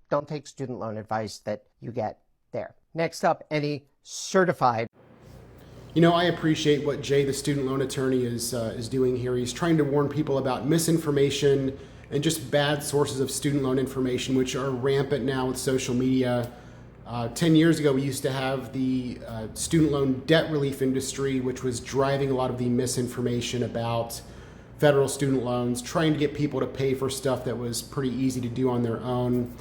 don't take student loan advice that you get there. Next up, any certified. You know, I appreciate what Jay, the student loan attorney, is doing here. He's trying to warn people about misinformation and just bad sources of student loan information, which are rampant now with social media. 10 years ago, we used to have the student loan debt relief industry, which was driving a lot of the misinformation about federal student loans, trying to get people to pay for stuff that was pretty easy to do on their own.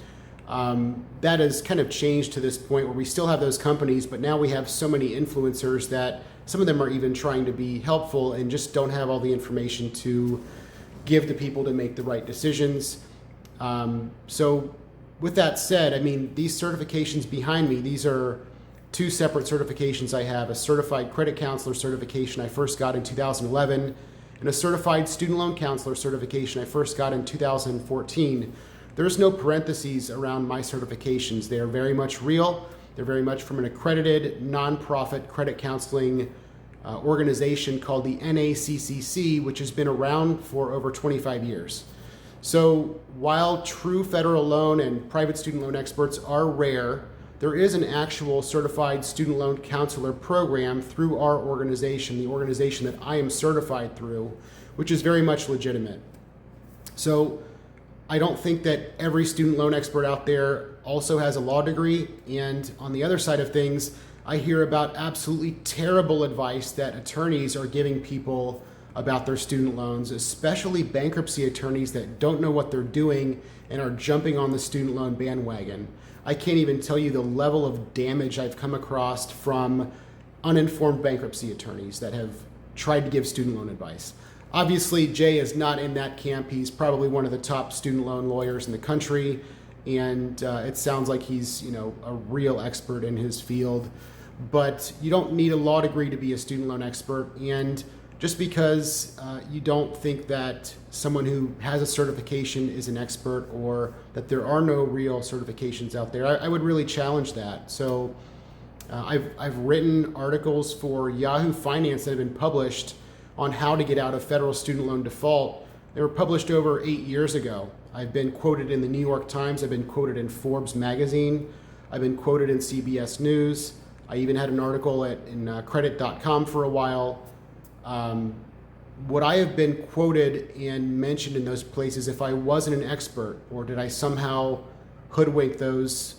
That has kind of changed to this point where we still have those companies, but now we have so many influencers that some of them are even trying to be helpful and just don't have all the information to give to people to make the right decisions. So with that said, I mean, these certifications behind me, these are two separate certifications I have: a certified credit counselor certification I first got in 2011 and a certified student loan counselor certification I first got in 2014. There's no parentheses around my certifications. They are very much real. They're very much from an accredited nonprofit credit counseling organization called the NACCC, which has been around for over 25 years. So while true federal loan and private student loan experts are rare, there is an actual certified student loan counselor program through our organization, the organization that I am certified through, which is very much legitimate. So I don't think that every student loan expert out there also has a law degree. And on the other side of things, I hear about absolutely terrible advice that attorneys are giving people about their student loans, especially bankruptcy attorneys that don't know what they're doing and are jumping on the student loan bandwagon. I can't even tell you the level of damage I've come across from uninformed bankruptcy attorneys that have tried to give student loan advice. Obviously, Jay is not in that camp. He's probably one of the top student loan lawyers in the country, and it sounds like he's, you know, a real expert in his field. But you don't need a law degree to be a student loan expert, and just because you don't think that someone who has a certification is an expert, or that there are no real certifications out there, I would really challenge that. So I've written articles for Yahoo Finance that have been published on how to get out of federal student loan default. They were published over 8 years ago. I've been quoted in the New York Times. I've been quoted in Forbes magazine. I've been quoted in CBS News. I even had an article in credit.com for a while. Would I have been quoted and mentioned in those places if I wasn't an expert, or did I somehow hoodwink those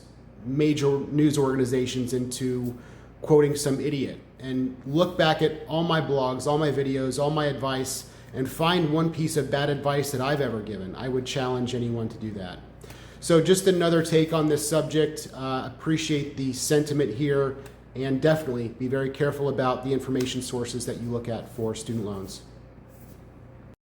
major news organizations into quoting some idiot? And look back at all my blogs, all my videos, all my advice, and find one piece of bad advice that I've ever given. I would challenge anyone to do that. So just another take on this subject. Appreciate the sentiment here, and definitely be very careful about the information sources that you look at for student loans.